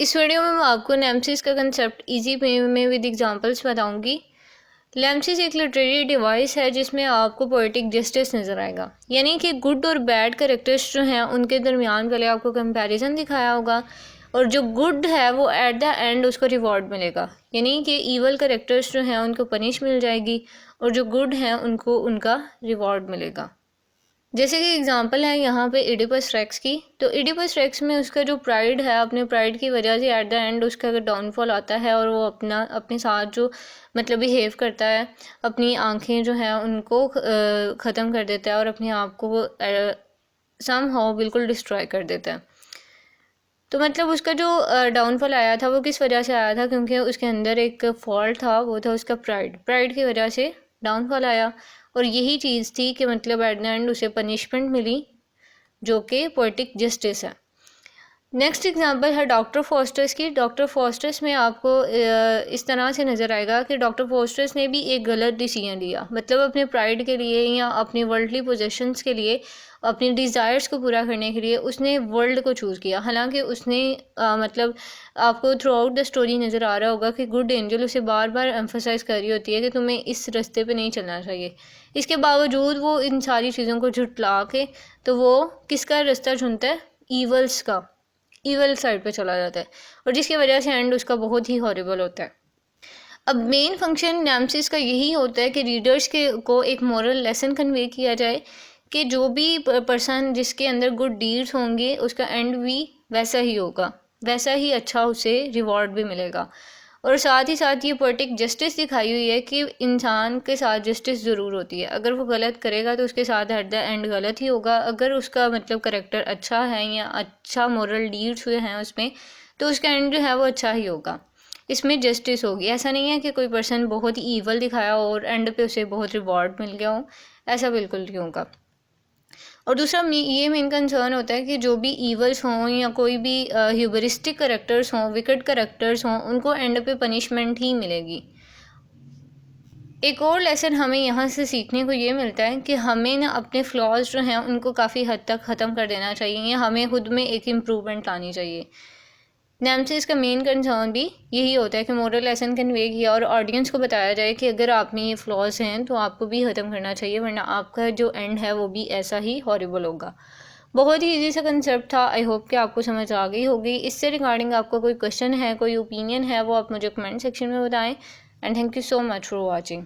इस वीडियो में मैं आपको नेमसिस का कंसेप्ट इजी वे में विद एग्जांपल्स बताऊंगी। नेमसिस एक लिटरेरी डिवाइस है जिसमें आपको पोएटिक जस्टिस नज़र आएगा, यानी कि गुड और बैड कैरेक्टर्स जो हैं उनके दरमियान पहले आपको कंपैरिजन दिखाया होगा और जो गुड है वो एट द एंड उसको रिवॉर्ड मिलेगा, यानी कि ईवल कैरेक्टर्स जो हैं उनको पनिश मिल जाएगी और जो गुड हैं उनको उनका रिवॉर्ड मिलेगा। जैसे कि एग्जांपल है यहाँ पे इडिपस रेक्स की, तो इडिपस रेक्स में उसका जो प्राइड है, अपने प्राइड की वजह से एट द एंड उसका डाउनफॉल आता है और वो अपने साथ जो मतलब बिहेव करता है, अपनी आंखें जो हैं उनको ख़त्म कर देता है और अपने आप को समहाउ बिल्कुल डिस्ट्रॉय कर देता है। तो मतलब उसका जो डाउनफॉल आया था वो किस वजह से आया था, क्योंकि उसके अंदर एक फॉल्ट था, वो था उसका प्राइड की वजह से डाउनफॉल आया। और यही चीज़ थी कि मतलब एट द एंड उसे पनिशमेंट मिली जो कि पोएटिक जस्टिस है। नेक्स्ट एग्जांपल है डॉक्टर फॉस्टर्स की। डॉक्टर फॉस्टर्स में आपको इस तरह से नज़र आएगा कि डॉक्टर फॉस्टर्स ने भी एक गलत डिसीजन लिया, मतलब अपने प्राइड के लिए या अपनी वर्ल्डली पोजेशंस के लिए, अपनी डिज़ायर्स को पूरा करने के लिए उसने वर्ल्ड को चूज़ किया। हालांकि उसने मतलब आपको थ्रू आउट द स्टोरी नज़र आ रहा होगा कि गुड एंजल उसे बार बार एम्फोसाइज कर रही होती है कि तुम्हें इस रास्ते पे नहीं चलना चाहिए। इसके बावजूद वो इन सारी चीज़ों को झुटला के तो वो किसका रास्ता चुनता है, ईवल्स का, ईवल साइड पे चला जाता है और जिसकी वजह से एंड उसका बहुत ही हॉरिबल होता है। अब मेन फंक्शन नेमसिस का यही होता है कि रीडर्स को एक मॉरल लेसन कन्वे किया जाए कि जो भी पर्सन जिसके अंदर गुड डीड्स होंगे उसका एंड भी वैसा ही होगा, वैसा ही अच्छा उसे रिवॉर्ड भी मिलेगा। और साथ ही साथ ये पोएटिक जस्टिस दिखाई हुई है कि इंसान के साथ जस्टिस ज़रूर होती है। अगर वो गलत करेगा तो उसके साथ एट द एंड गलत ही होगा, अगर उसका मतलब करेक्टर अच्छा है या अच्छा मॉरल डीड्स हुए हैं उसमें तो उसका एंड जो है वो अच्छा ही होगा, इसमें जस्टिस होगी। ऐसा नहीं है कि कोई पर्सन बहुत ही ईवल दिखाया हो और एंड पे उसे बहुत रिवॉर्ड मिल गया हो, ऐसा बिल्कुल नहीं होगा। और दूसरा ये मेन कंसर्न होता है कि जो भी ईवल्स हों या कोई भी ह्यूबरिस्टिक करेक्टर्स हों, विकेट करेक्टर्स हों, उनको एंड पे पनिशमेंट ही मिलेगी। एक और लेसन हमें यहाँ से सीखने को ये मिलता है कि हमें ना अपने फ्लॉज जो हैं उनको काफ़ी हद तक ख़त्म कर देना चाहिए या हमें खुद में एक इम्प्रूवमेंट लानी चाहिए। नेमसिस का मेन कंसर्न भी यही होता है कि मोरल लेसन कन्वे किया और ऑडियंस को बताया जाए कि अगर आप में ये फ्लॉज हैं तो आपको भी ख़त्म करना चाहिए, वरना आपका जो एंड है वो भी ऐसा ही हॉरिबल होगा। बहुत ही इजी सा कंसेप्ट था, आई होप कि आपको समझ आ गई होगी। इससे रिगार्डिंग आपका कोई क्वेश्चन है, कोई ओपिनियन है, वो आप मुझे कमेंट सेक्शन में बताएं। And thank you so much for watching.